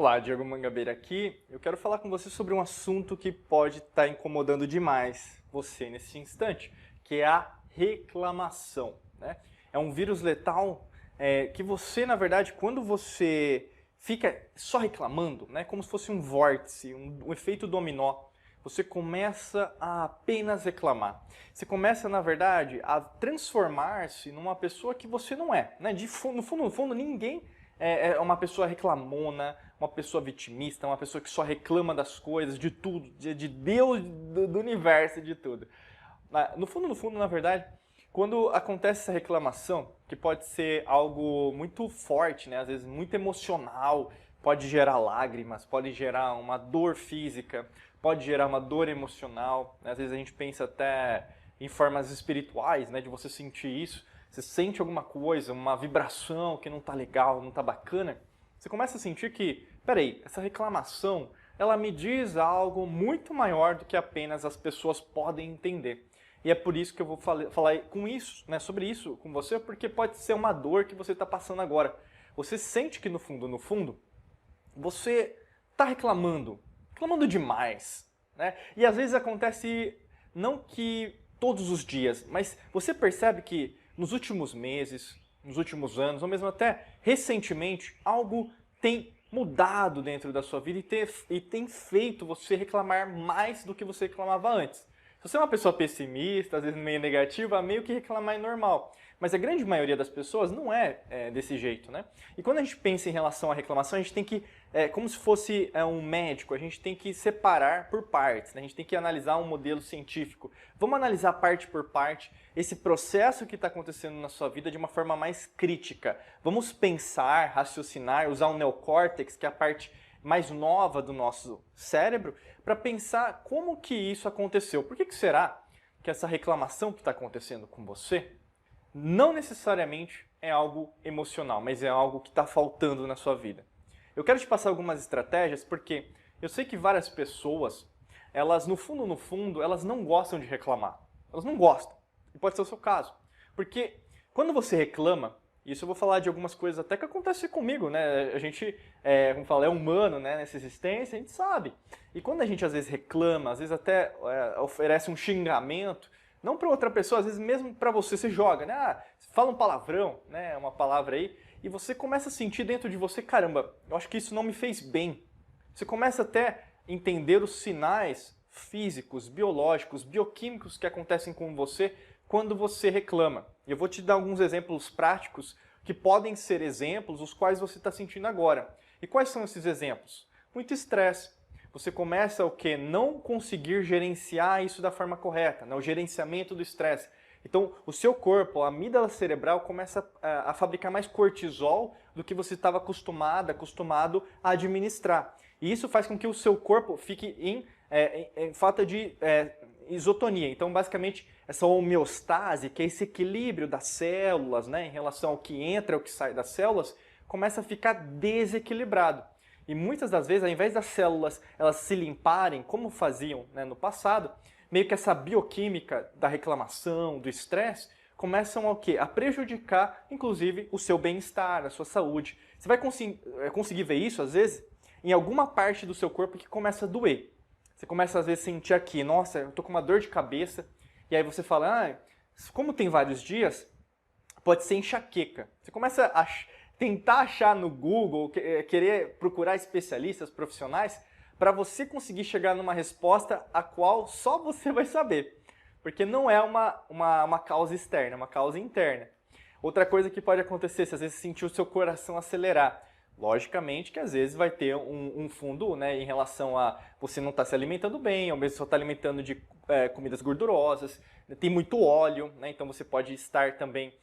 Olá, Diego Mangabeira aqui. Eu quero falar com você sobre um assunto que pode estar incomodando demais você nesse instante, que é a reclamação, né? É um vírus letal que você, na verdade, quando você fica só reclamando, né, como se fosse um vórtice, um efeito dominó, você começa a apenas reclamar. Você começa, na verdade, a transformar-se numa pessoa que você não é, né? No fundo, ninguém é uma pessoa reclamona, uma pessoa vitimista, uma pessoa que só reclama das coisas, de tudo, de Deus, do universo, de tudo. No fundo, na verdade, quando acontece essa reclamação, que pode ser algo muito forte, né? Às vezes muito emocional, pode gerar lágrimas, pode gerar uma dor física, pode gerar uma dor emocional, né? Às vezes a gente pensa até em formas espirituais, né? De você sentir isso. Você sente alguma coisa, uma vibração que não está legal, não está bacana, você começa a sentir que, peraí, essa reclamação, ela me diz algo muito maior do que apenas as pessoas podem entender. E é por isso que eu vou falar com isso, né, sobre isso com você, porque pode ser uma dor que você está passando agora. Você sente que no fundo, você está reclamando demais, né? E às vezes acontece não que todos os dias, mas você percebe que nos últimos meses, nos últimos anos, ou mesmo até recentemente, algo tem mudado dentro da sua vida e tem feito você reclamar mais do que você reclamava antes. Se você é uma pessoa pessimista, às vezes meio negativa, meio que reclamar é normal. Mas a grande maioria das pessoas não é desse jeito, né? E quando a gente pensa em relação à reclamação, a gente tem que, como se fosse um médico, a gente tem que separar por partes, né? A gente tem que analisar um modelo científico. Vamos analisar parte por parte esse processo que está acontecendo na sua vida de uma forma mais crítica. Vamos pensar, raciocinar, usar o neocórtex, que é a parte mais nova do nosso cérebro, para pensar como que isso aconteceu. Por que será que essa reclamação que está acontecendo com você não necessariamente é algo emocional, mas é algo que está faltando na sua vida? Eu quero te passar algumas estratégias porque eu sei que várias pessoas, elas no fundo, elas não gostam de reclamar. Elas não gostam. E pode ser o seu caso. Porque quando você reclama, isso eu vou falar de algumas coisas até que acontece comigo, né? A gente, como fala, é humano, né? Nessa existência, a gente sabe. E quando a gente às vezes reclama, às vezes até oferece um xingamento, não para outra pessoa, às vezes mesmo para você, você joga, né? Ah, fala um palavrão, né? Uma palavra aí, e você começa a sentir dentro de você, caramba, eu acho que isso não me fez bem. Você começa até a entender os sinais físicos, biológicos, bioquímicos que acontecem com você quando você reclama. E eu vou te dar alguns exemplos práticos que podem ser exemplos os quais você está sentindo agora. E quais são esses exemplos? Muito estresse. Você começa o quê? Não conseguir gerenciar isso da forma correta, né? O gerenciamento do estresse. Então, o seu corpo, a amígdala cerebral, começa a fabricar mais cortisol do que você estava acostumado a administrar. E isso faz com que o seu corpo fique em falta de isotonia. Então, basicamente, essa homeostase, que é esse equilíbrio das células, né, em relação ao que entra e ao que sai das células, começa a ficar desequilibrado. E muitas das vezes, ao invés das células elas se limparem, como faziam, né, no passado, meio que essa bioquímica da reclamação, do estresse, começam a, a prejudicar, inclusive, o seu bem-estar, a sua saúde. Você vai conseguir ver isso, às vezes, em alguma parte do seu corpo que começa a doer. Você começa, às vezes, a sentir aqui, nossa, eu tô com uma dor de cabeça, e aí você fala, como tem vários dias, pode ser enxaqueca. Você começa a tentar achar no Google, querer procurar especialistas, profissionais, para você conseguir chegar numa resposta a qual só você vai saber. Porque não é uma causa externa, é uma causa interna. Outra coisa que pode acontecer, se às vezes sentir o seu coração acelerar, logicamente que às vezes vai ter um fundo, né, em relação a você não estar se alimentando bem, ou mesmo só estar alimentando de comidas gordurosas, tem muito óleo, né, então você pode estar também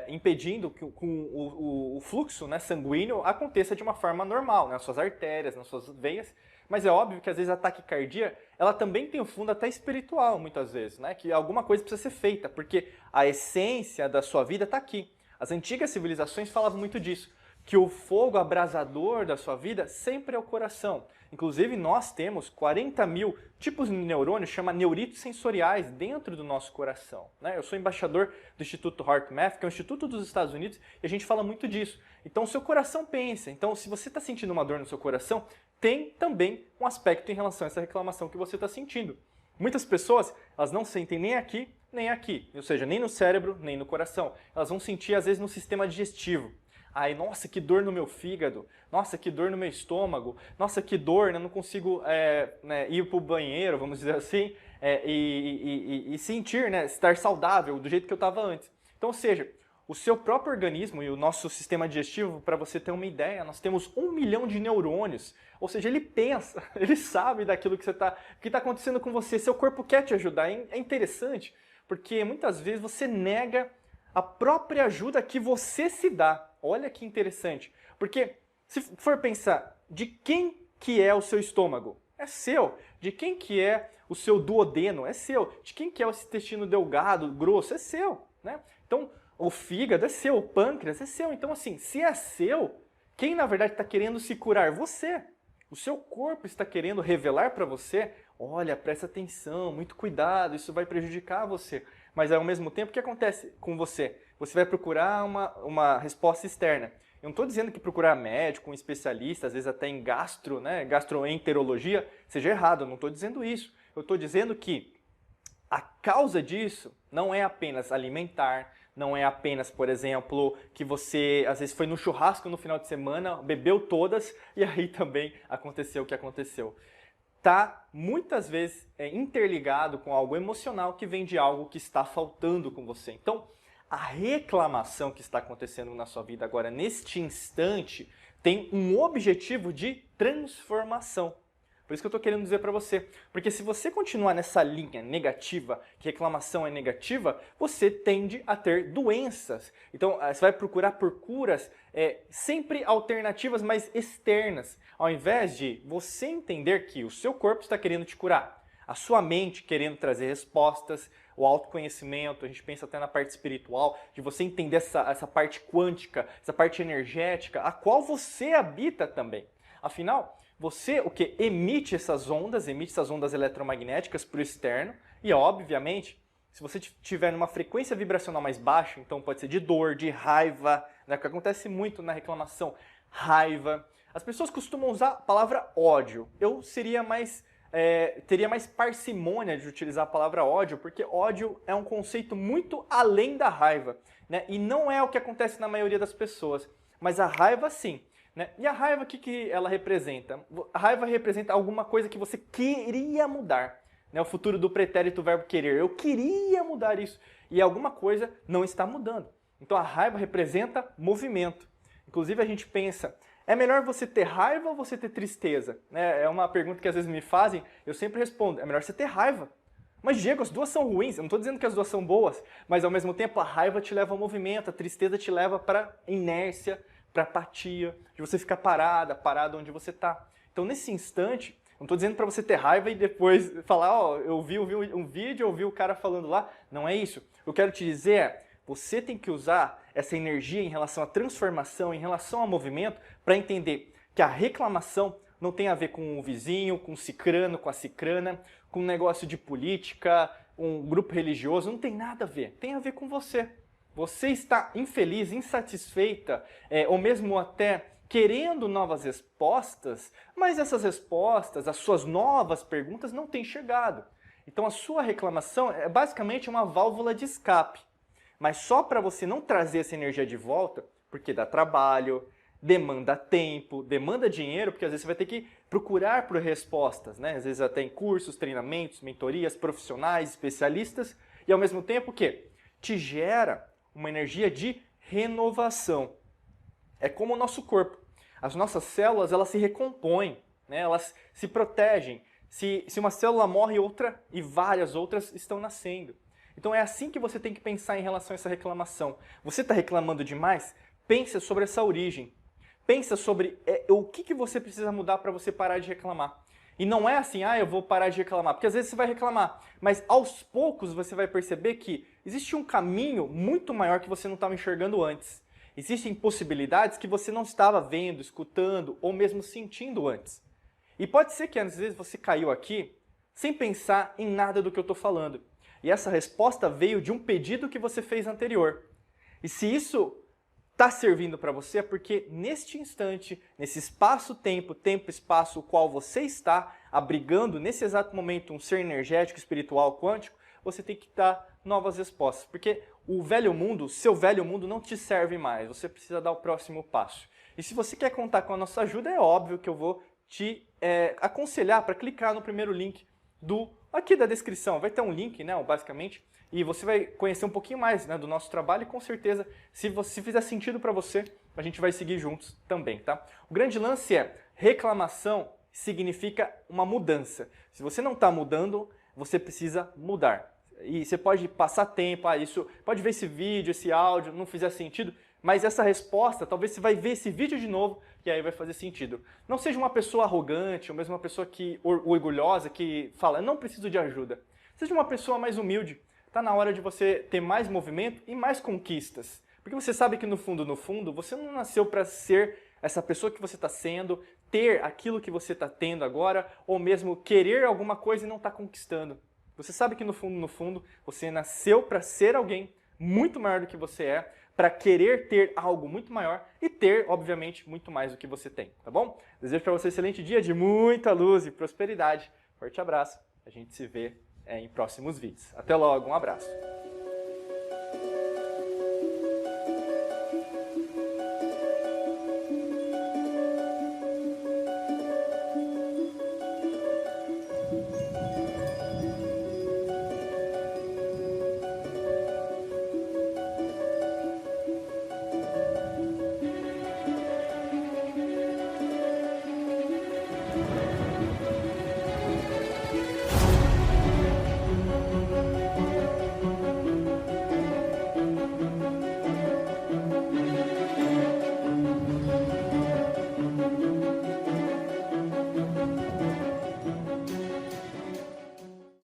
impedindo que o fluxo, né, sanguíneo aconteça de uma forma normal, né, nas suas artérias, nas suas veias. Mas é óbvio que às vezes a taquicardia, ela também tem um fundo até espiritual, muitas vezes, né? Que alguma coisa precisa ser feita, porque a essência da sua vida está aqui. As antigas civilizações falavam muito disso, que o fogo abrasador da sua vida sempre é o coração. Inclusive, nós temos 40 mil tipos de neurônios, chama neuritos sensoriais, dentro do nosso coração, né? Eu sou embaixador do Instituto HeartMath, que é um instituto dos Estados Unidos, e a gente fala muito disso. Então, o seu coração pensa. Então, se você está sentindo uma dor no seu coração, tem também um aspecto em relação a essa reclamação que você está sentindo. Muitas pessoas, elas não sentem nem aqui, ou seja, nem no cérebro, nem no coração. Elas vão sentir, às vezes, no sistema digestivo. Ai, nossa, que dor no meu fígado, nossa, que dor no meu estômago, nossa, que dor, eu não consigo ir para o banheiro, vamos dizer assim, e sentir, né, estar saudável do jeito que eu estava antes. Então, ou seja, o seu próprio organismo e o nosso sistema digestivo, para você ter uma ideia, nós temos 1 milhão de neurônios, ou seja, ele pensa, ele sabe daquilo que está acontecendo com você, seu corpo quer te ajudar. É interessante, porque muitas vezes você nega a própria ajuda que você se dá. Olha que interessante, porque se for pensar, de quem que é o seu estômago? É seu. De quem que é o seu duodeno? É seu. De quem que é o intestino delgado, grosso? É seu, né? Então, o fígado é seu, o pâncreas é seu. Então, assim, se é seu, quem na verdade está querendo se curar? Você. O seu corpo está querendo revelar para você, olha, presta atenção, muito cuidado, isso vai prejudicar você. Mas ao mesmo tempo, o que acontece com você? Você vai procurar uma resposta externa. Eu não estou dizendo que procurar médico, um especialista, às vezes até em gastroenterologia, seja errado, eu não estou dizendo isso. Eu estou dizendo que a causa disso não é apenas alimentar, não é apenas, por exemplo, que você às vezes foi no churrasco no final de semana, bebeu todas e aí também aconteceu o que aconteceu. Está muitas vezes interligado com algo emocional que vem de algo que está faltando com você. Então, a reclamação que está acontecendo na sua vida agora, neste instante, tem um objetivo de transformação. Por isso que eu estou querendo dizer para você. Porque se você continuar nessa linha negativa, que reclamação é negativa, você tende a ter doenças. Então, você vai procurar por curas sempre alternativas, mas externas. Ao invés de você entender que o seu corpo está querendo te curar, a sua mente querendo trazer respostas, o autoconhecimento, a gente pensa até na parte espiritual, de você entender essa parte quântica, essa parte energética, a qual você habita também. Afinal, você emite essas ondas eletromagnéticas para o externo e, obviamente, se você estiver numa frequência vibracional mais baixa, então pode ser de dor, de raiva, né, que acontece muito na reclamação, raiva. As pessoas costumam usar a palavra ódio. Eu teria mais parcimônia de utilizar a palavra ódio, porque ódio é um conceito muito além da raiva, né? E não é o que acontece na maioria das pessoas, mas a raiva sim. Né? E a raiva, o que ela representa? A raiva representa alguma coisa que você queria mudar. Né? O futuro do pretérito verbo querer. Eu queria mudar isso. E alguma coisa não está mudando. Então a raiva representa movimento. Inclusive a gente pensa, é melhor você ter raiva ou você ter tristeza? Né? É uma pergunta que às vezes me fazem, eu sempre respondo, é melhor você ter raiva. Mas Diego, as duas são ruins, eu não estou dizendo que as duas são boas, mas ao mesmo tempo a raiva te leva ao movimento, a tristeza te leva para inércia, para apatia, de você ficar parado onde você está. Então, nesse instante, não estou dizendo para você ter raiva e depois falar, eu vi um vídeo, eu vi o cara falando lá. Não é isso. O que eu quero te dizer é, você tem que usar essa energia em relação à transformação, em relação ao movimento, para entender que a reclamação não tem a ver com o vizinho, com o cicrano, com a cicrana, com um negócio de política, um grupo religioso, não tem nada a ver. Tem a ver com você. Você está infeliz, insatisfeita, ou mesmo até querendo novas respostas, mas essas respostas, as suas novas perguntas não têm chegado. Então a sua reclamação é basicamente uma válvula de escape. Mas só para você não trazer essa energia de volta, porque dá trabalho, demanda tempo, demanda dinheiro, porque às vezes você vai ter que procurar por respostas, né? Às vezes até em cursos, treinamentos, mentorias, profissionais, especialistas, e ao mesmo tempo o quê? Te gera uma energia de renovação. É como o nosso corpo. As nossas células, elas se recompõem, né? Elas se protegem. Se uma célula morre, outra e várias outras estão nascendo. Então é assim que você tem que pensar em relação a essa reclamação. Você está reclamando demais? Pensa sobre essa origem. Pensa sobre o que você precisa mudar para você parar de reclamar. E não é assim, eu vou parar de reclamar, porque às vezes você vai reclamar, mas aos poucos você vai perceber que existe um caminho muito maior que você não estava enxergando antes. Existem possibilidades que você não estava vendo, escutando ou mesmo sentindo antes. E pode ser que às vezes você caiu aqui sem pensar em nada do que eu estou falando. E essa resposta veio de um pedido que você fez anterior. E se isso está servindo para você, é porque neste instante, nesse espaço-tempo, tempo-espaço, o qual você está abrigando nesse exato momento um ser energético, espiritual, quântico, você tem que dar novas respostas. Porque o velho mundo, seu velho mundo não te serve mais. Você precisa dar o próximo passo. E se você quer contar com a nossa ajuda, é óbvio que eu vou te aconselhar para clicar no primeiro link aqui da descrição. Vai ter um link, né, basicamente, e você vai conhecer um pouquinho mais, né, do nosso trabalho e com certeza, se fizer sentido para você, a gente vai seguir juntos também, tá? O grande lance é, reclamação significa uma mudança. Se você não está mudando, você precisa mudar. E você pode passar tempo, isso pode ver esse vídeo, esse áudio, não fizer sentido, mas essa resposta, talvez você vai ver esse vídeo de novo e aí vai fazer sentido. Não seja uma pessoa arrogante ou mesmo uma pessoa orgulhosa que fala, não preciso de ajuda. Seja uma pessoa mais humilde. Está na hora de você ter mais movimento e mais conquistas. Porque você sabe que no fundo, você não nasceu para ser essa pessoa que você está sendo, ter aquilo que você está tendo agora, ou mesmo querer alguma coisa e não está conquistando. Você sabe que no fundo, você nasceu para ser alguém muito maior do que você é, para querer ter algo muito maior e ter, obviamente, muito mais do que você tem, tá bom? Desejo para você um excelente dia de muita luz e prosperidade. Forte abraço. A gente se vê em próximos vídeos. Até logo, um abraço.